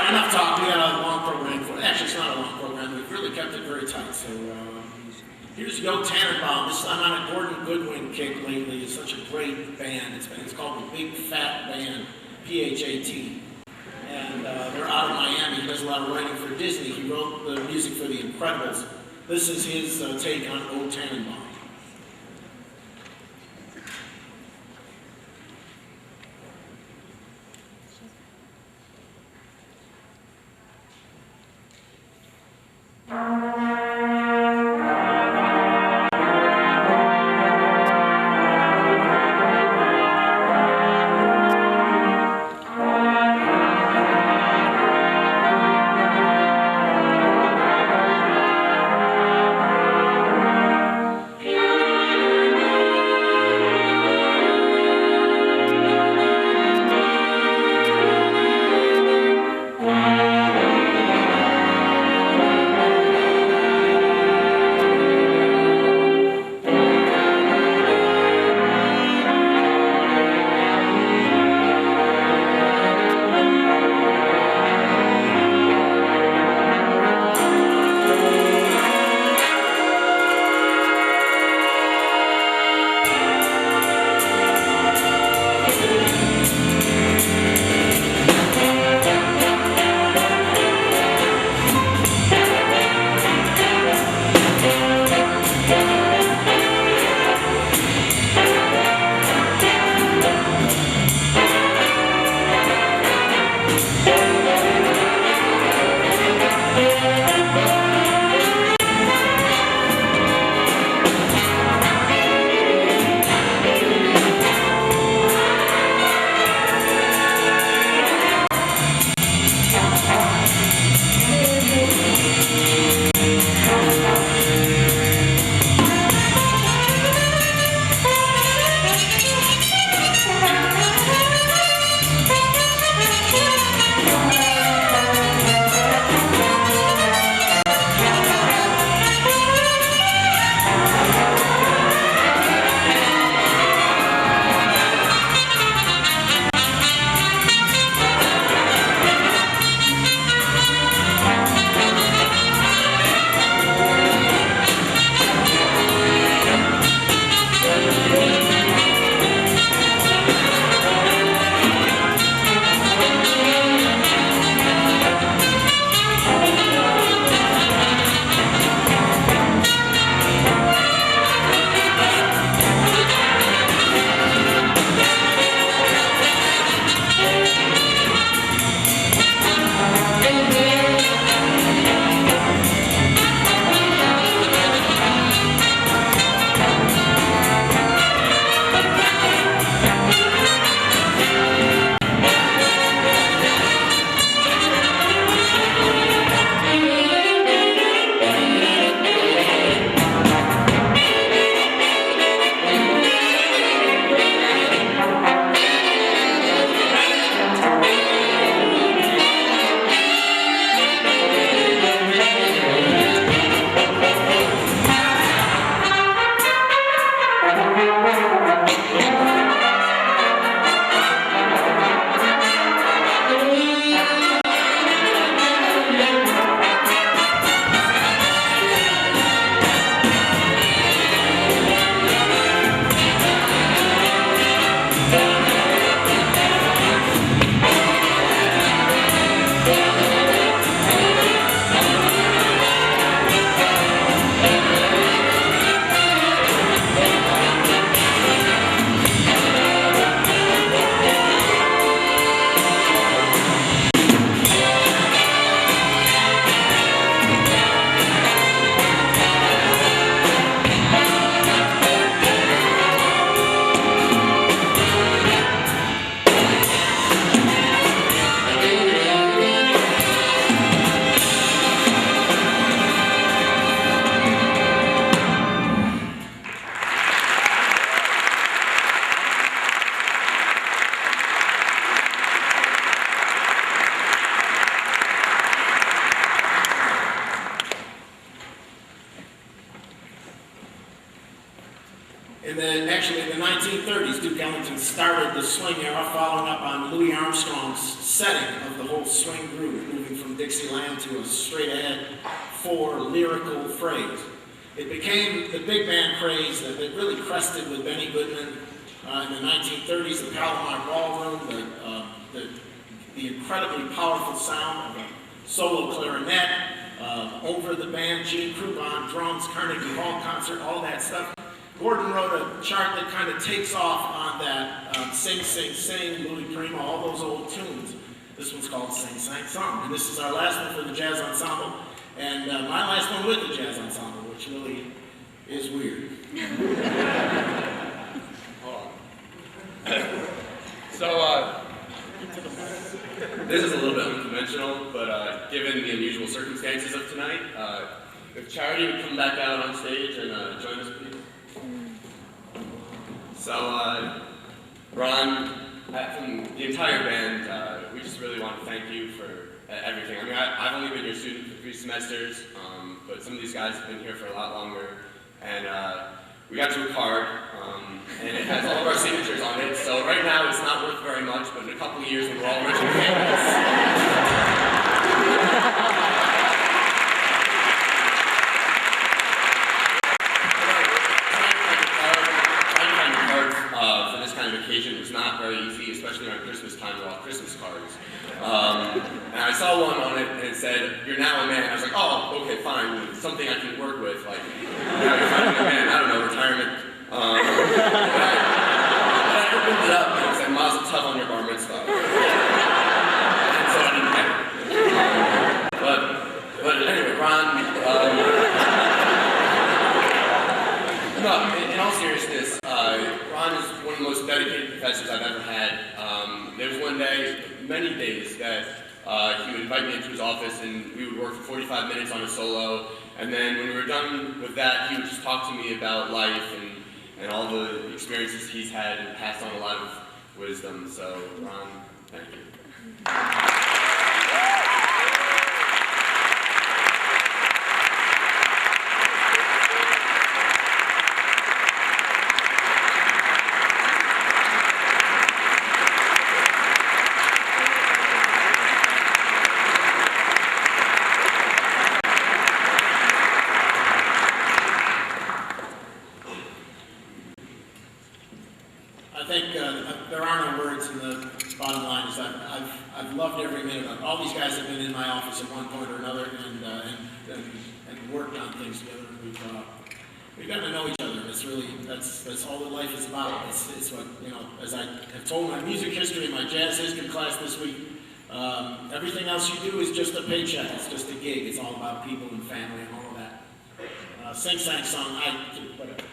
enough talk. We got a long program for it. Actually, it's not a long program. We've really kept it very tight. So here's Yo Tannenbaum. I'm on a Goodwin kick lately. It's such a great band. It's called the Big Fat Band, PHAT. And they're out of Miami. He does a lot of writing for Disney. He wrote the music for The Incredibles. This is his take on Old Tannenbaum. Actually, in the 1930s, Duke Ellington started the swing era, following up on Louis Armstrong's setting of the whole swing groove, moving from Dixieland to a straight-ahead, four lyrical phrase. It became the big band craze that really crested with Benny Goodwin in the 1930s, the Palomar Ballroom, the incredibly powerful sound of a solo clarinet, over the band, Gene Krupa on drums, Carnegie Hall concert, all that stuff. Gordon wrote a chart that kind of takes off on that Sing, Sing, Sing, Louis Prima, all those old tunes. This one's called Sing, Sang, Song. And this is our last one for the Jazz Ensemble, and my last one with the Jazz Ensemble, which really is weird. Hold on. So, this is a little bit unconventional, but given the unusual circumstances of tonight, if Charity would come back out on stage and join us, please. So, Ron, from the entire band, we just really want to thank you for everything. I mean, I've only been your student for 3 semesters, but some of these guys have been here for a lot longer, and we got you a card, and it has all of our signatures on it, so right now it's not worth very much, but in a couple of years when we're all rich and famous, occasion was not very easy, especially around Christmas time with all Christmas cards. And I saw one on it and it said, "You're now a man." I was like, "Oh, okay, fine, something I can work with, like, now you're finally a man, I don't know, retirement." But I opened it up and it said, "Mazel tov on your bar mitzvah." And so I didn't get it. But anyway, Ron, no, in all seriousness, Ron is one of the most dedicated professors I've ever had. There was one day, many days, that he would invite me into his office and we would work for 45 minutes on a solo, and then when we were done with that, he would just talk to me about life and all the experiences he's had and passed on a lot of wisdom. So, Ron, thank you. There are no words, and the bottom line is I've loved every minute of it. All these guys have been in my office at one point or another and worked on things together. We've gotten to know each other. It's really, that's all that life is about. It's what, you know, as I have told my music history and my jazz history class this week, everything else you do is just a paycheck. It's just a gig. It's all about people and family and all of that. Sing, sang, song, whatever.